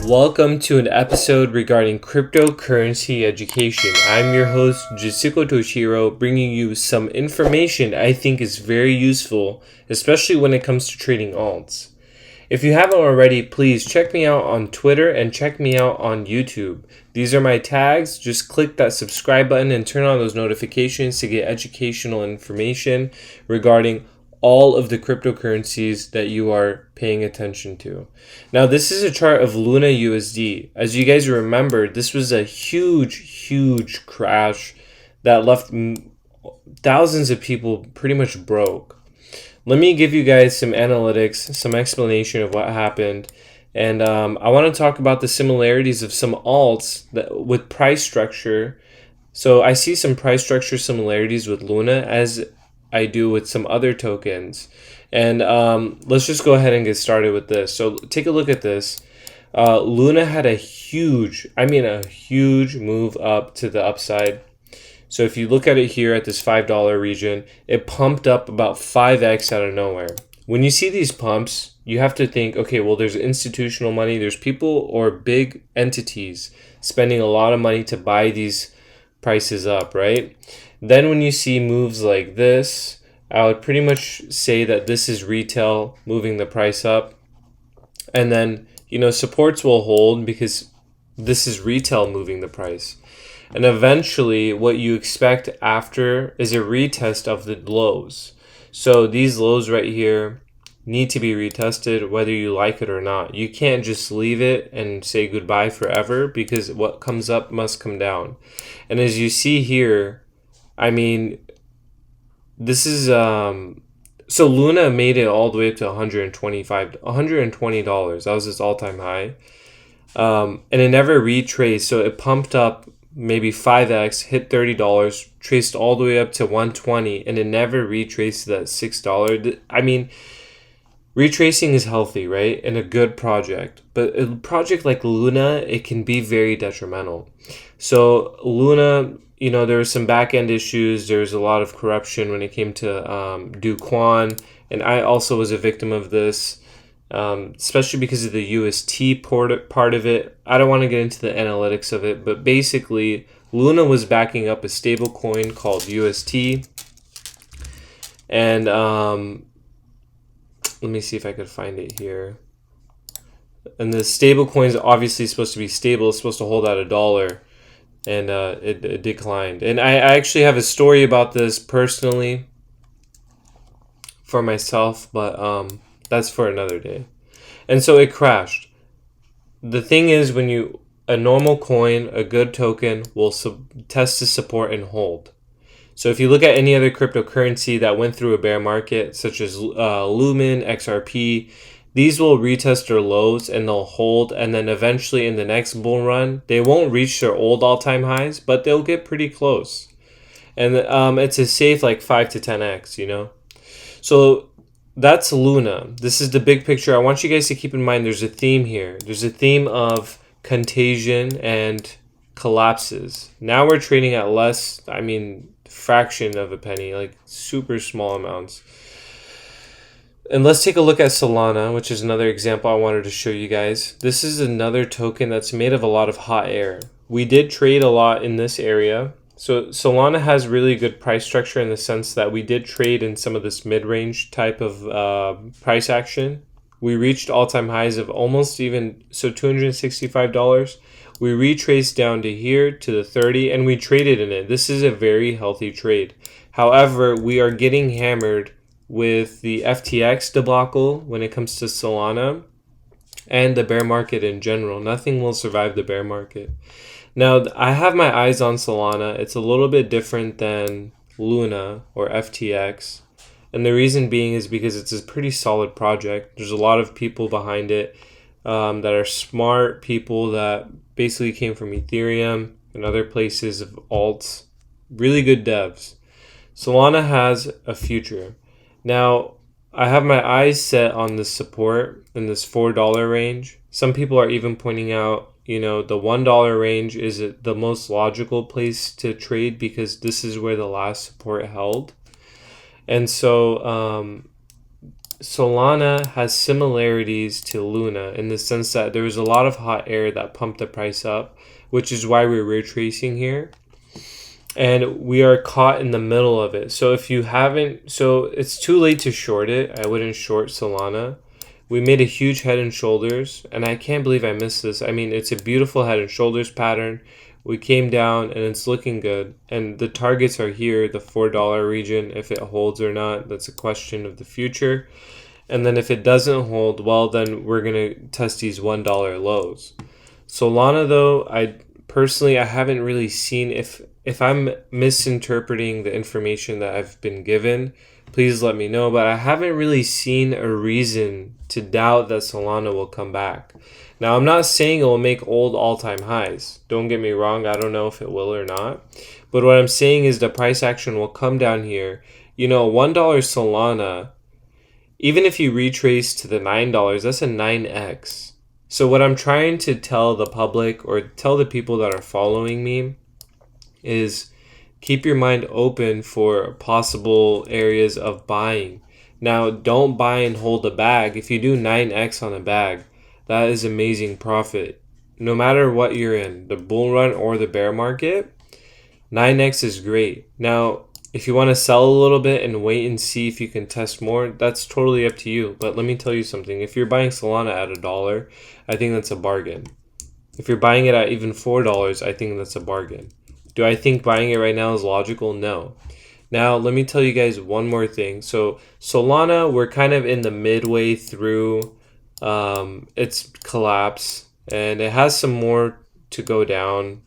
Welcome to an episode regarding cryptocurrency education. I'm your host, Jisuko Toshiro, bringing you some information I think is very useful, especially when it comes to trading alts. If you haven't already, please check me out on Twitter and check me out on YouTube. These are my tags. Just click that subscribe button and turn on those notifications to get educational information regarding all of the cryptocurrencies that you are paying attention to. Now, this is a chart of Luna USD. As you guys remember, this was a huge crash that left thousands of people pretty much broke. Let me give you guys some analytics, some explanation of what happened. And I want to talk about the similarities of some alts with price structure. So I see some price structure similarities with Luna as I do with some other tokens. And let's just go ahead and get started with this. So take a look at this. Luna had a huge move up to the upside. So if you look at it here at this $5 region, it pumped up about 5x out of nowhere. When you see these pumps, you have to think, okay, well, there's institutional money, there's people or big entities spending a lot of money to buy these prices up, right? Then when you see moves like this, I would pretty much say that this is retail moving the price up. And then, supports will hold because this is retail moving the price. And eventually what you expect after is a retest of the lows. So these lows right here need to be retested whether you like it or not. You can't just leave it and say goodbye forever because what comes up must come down. And as you see here, this is so Luna made it all the way up to $120. That was its all-time high. And it never retraced, so it pumped up maybe 5x, hit $30, traced all the way up to 120, and it never retraced to that $6. Retracing is healthy, right? And a good project. But a project like Luna, it can be very detrimental. So Luna, there were some back-end issues. There was a lot of corruption when it came to Do Kwon. And I also was a victim of this, especially because of the UST part of it. I don't want to get into the analytics of it, but basically, Luna was backing up a stable coin called UST. And let me see if I could find it here. And the stable coin is obviously supposed to be stable. It's supposed to hold out $1. And it declined. And I actually have a story about this personally for myself, but that's for another day. And so it crashed. The thing is, a normal coin, a good token, will test to support and hold. So if you look at any other cryptocurrency that went through a bear market, such as Lumen, XRP, these will retest their lows and they'll hold, and then eventually in the next bull run, they won't reach their old all-time highs, but they'll get pretty close. And it's a safe 5 to 10x, So that's Luna. This is the big picture. I want you guys to keep in mind there's a theme here. There's a theme of contagion and collapses. Now we're trading at less, fraction of a penny, super small amounts. And let's take a look at Solana, which is another example I wanted to show you guys. This is another token that's made of a lot of hot air. We did trade a lot in this area. So Solana has really good price structure in the sense that we did trade in some of this mid-range type of price action. We reached all-time highs of almost $265. We retraced down to here to the 30 and we traded in it. This is a very healthy trade. However, we are getting hammered with the FTX debacle when it comes to Solana and the bear market in general. Nothing will survive the bear market. Now, I have my eyes on Solana. It's a little bit different than Luna or FTX. And the reason being is because it's a pretty solid project. There's a lot of people behind it that are smart people that basically came from Ethereum and other places of alts. Really good devs. Solana has a future. Now, I have my eyes set on this support in this $4 range. Some people are even pointing out, the $1 range is the most logical place to trade because this is where the last support held. And so Solana has similarities to Luna in the sense that there was a lot of hot air that pumped the price up, which is why we're retracing here. And we are caught in the middle of it. So if you haven't, so it's too late to short it. I wouldn't short Solana. We made a huge head and shoulders, and I can't believe I missed this. I mean, it's a beautiful head and shoulders pattern. We came down and it's looking good. And the targets are here, the $4 region. If it holds or not, that's a question of the future. And then if it doesn't hold, well, then we're going to test these $1 lows. Solana, though, I haven't really seen, if I'm misinterpreting the information that I've been given, please let me know. But I haven't really seen a reason to doubt that Solana will come back. Now, I'm not saying it will make old all-time highs. Don't get me wrong. I don't know if it will or not. But what I'm saying is the price action will come down here. You know, $1 Solana, even if you retrace to the $9, that's a 9x. So what I'm trying to tell the public or tell the people that are following me is keep your mind open for possible areas of buying. Now, don't buy and hold a bag. If you do 9x on a bag, that is amazing profit. No matter what you're in, the bull run or the bear market, 9x is great. Now, if you want to sell a little bit and wait and see if you can test more, that's totally up to you. But let me tell you something. If you're buying Solana at $1, I think that's a bargain. If you're buying it at even $4, I think that's a bargain. Do I think buying it right now is logical? No. Now, let me tell you guys one more thing. So, Solana, we're kind of in the midway through its collapse, and it has some more to go down.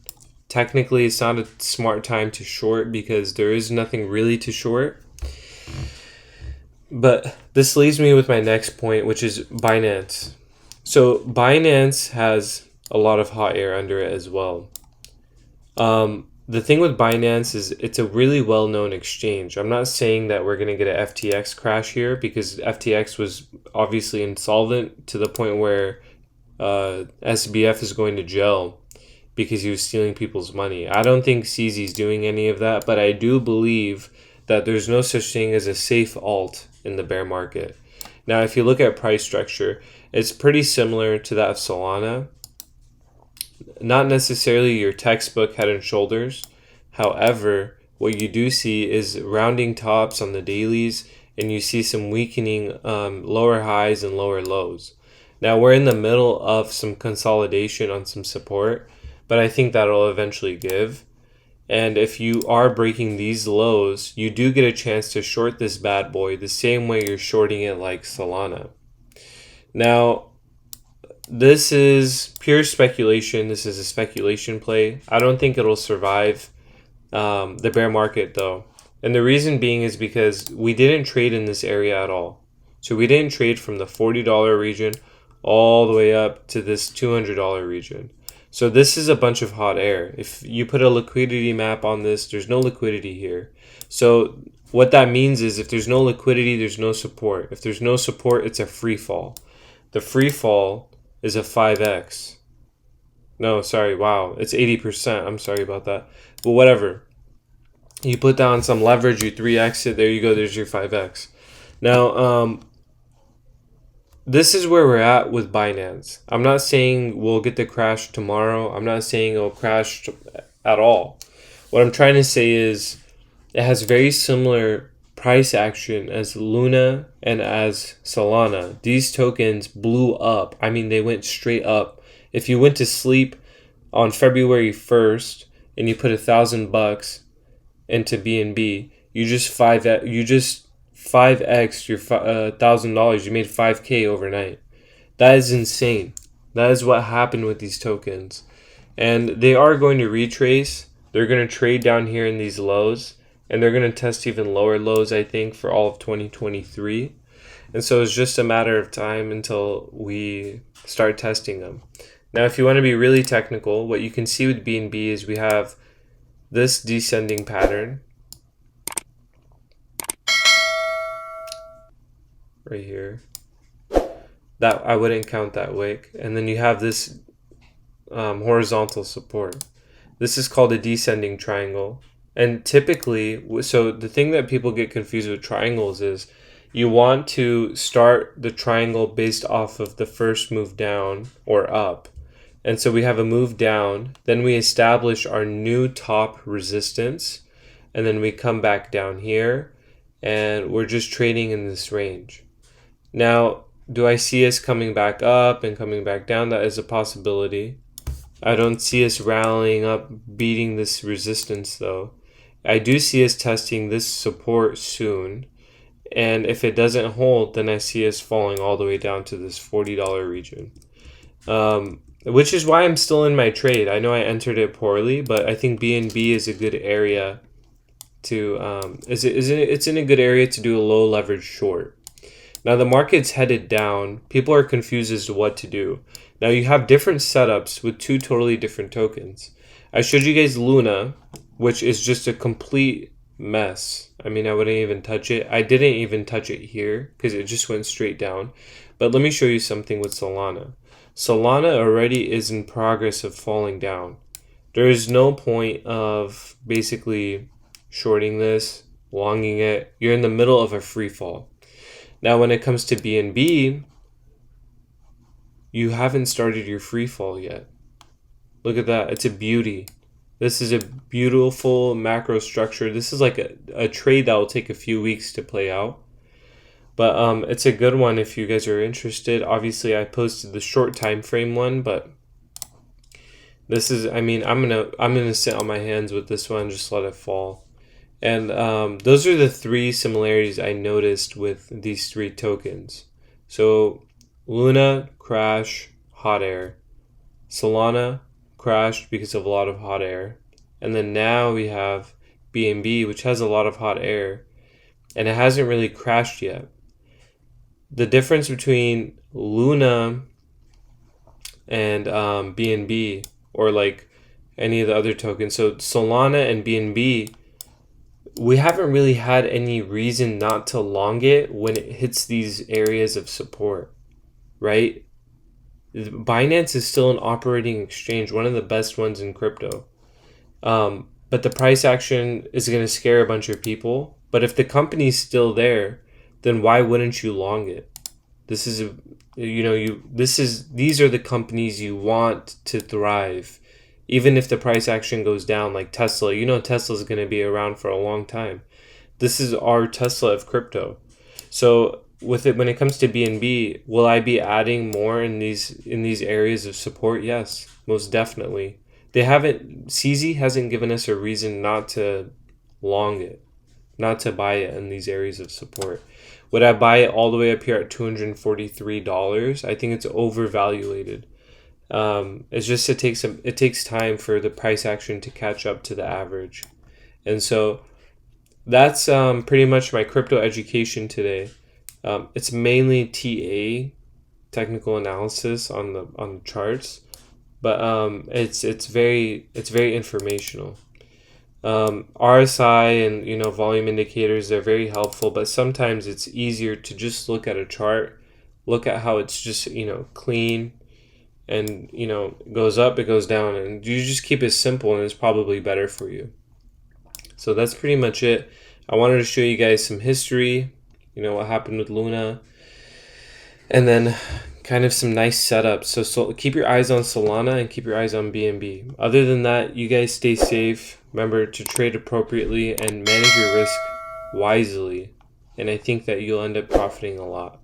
Technically, it's not a smart time to short because there is nothing really to short. But this leaves me with my next point, which is Binance. So Binance has a lot of hot air under it as well. The thing with Binance is it's a really well-known exchange. I'm not saying that we're going to get an FTX crash here because FTX was obviously insolvent to the point where SBF is going to jail because he was stealing people's money. I don't think CZ's doing any of that, but I do believe that there's no such thing as a safe alt in the bear market. Now, if you look at price structure, it's pretty similar to that of Solana. Not necessarily your textbook head and shoulders. However, what you do see is rounding tops on the dailies, and you see some weakening lower highs and lower lows. Now, we're in the middle of some consolidation on some support, but I think that'll eventually give. And if you are breaking these lows, you do get a chance to short this bad boy the same way you're shorting it like Solana. Now, this is pure speculation. This is a speculation play. I don't think it'll survive the bear market though. And the reason being is because we didn't trade in this area at all. So we didn't trade from the $40 region all the way up to this $200 region. So this is a bunch of hot air. If you put a liquidity map on this, there's no liquidity here. So what that means is if there's no liquidity, there's no support. If there's no support, it's a free fall. The free fall is a 5x. No, sorry, wow. It's 80%. I'm sorry about that. But whatever. You put down some leverage, you 3x it, there you go, there's your 5x. Now, this is where we're at with Binance. I'm not saying we'll get the crash tomorrow. I'm not saying it'll crash at all. What I'm trying to say is it has very similar price action as Luna and as Solana. These tokens blew up. I mean, they went straight up. If you went to sleep on February 1st and you put $1,000 into BNB, you just 5x your $1,000. You made 5K overnight. That is insane. That is what happened with these tokens, and they are going to retrace. They're going to trade down here in these lows, and they're going to test even lower lows, I think, for all of 2023. And so it's just a matter of time until we start testing them. Now, if you want to be really technical, what you can see with BNB is we have this descending pattern right here. That I wouldn't count that wick. And then you have this horizontal support. This is called a descending triangle. And typically, so the thing that people get confused with triangles is You want to start the triangle based off of the first move down or up. And so we have a move down, then we establish our new top resistance, and then we come back down here, and we're just trading in this range. Now, do I see us coming back up and coming back down? That is a possibility. I don't see us rallying up, beating this resistance though. I do see us testing this support soon. And if it doesn't hold, then I see us falling all the way down to this $40 region. Which is why I'm still in my trade. I know I entered it poorly, but I think BNB is a good area to, it's in a good area to do a low leverage short. Now the market's headed down. People are confused as to what to do. Now you have different setups with two totally different tokens. I showed you guys Luna, which is just a complete mess. I mean, I wouldn't even touch it. I didn't even touch it here because it just went straight down. But let me show you something with Solana. Solana already is in progress of falling down. There is no point of basically shorting this, longing it. You're in the middle of a free fall. Now, when it comes to BNB, you haven't started your free fall yet. Look at that. It's a beauty. This is a beautiful macro structure. This is like a trade that will take a few weeks to play out. But it's a good one if you guys are interested. Obviously, I posted the short time frame one, but this is, I mean, I'm gonna sit on my hands with this one, just let it fall. And those are the three similarities I noticed with these three tokens. So Luna, crash, hot air. Solana crashed because of a lot of hot air. And then now we have BNB, which has a lot of hot air. And it hasn't really crashed yet. The difference between Luna and BNB, or like any of the other tokens, so Solana and BNB, we haven't really had any reason not to long it when it hits these areas of support, right? Binance is still an operating exchange, one of the best ones in crypto. But the price action is going to scare a bunch of people. But if the company's still there, then why wouldn't you long it? This is these are the companies you want to thrive. Even if the price action goes down, like Tesla, Tesla is going to be around for a long time. This is our Tesla of crypto. So with it, when it comes to BNB, will I be adding more in these areas of support? Yes, most definitely. CZ hasn't given us a reason not to long it, not to buy it in these areas of support. Would I buy it all the way up here at $243? I think it's overvaluated. It's just it takes time for the price action to catch up to the average. And so that's pretty much my crypto education today. It's mainly TA, technical analysis on the charts, but it's very informational. RSI and volume indicators, they're very helpful, but sometimes it's easier to just look at a chart, look at how it's just clean, and goes up, it goes down, and you just keep it simple, and it's probably better for you. So that's pretty much it. I wanted to show you guys some history, what happened with Luna, and then kind of some nice setups. So keep your eyes on Solana and keep your eyes on BNB. Other than that, you guys stay safe. Remember to trade appropriately and manage your risk wisely. And I think that you'll end up profiting a lot.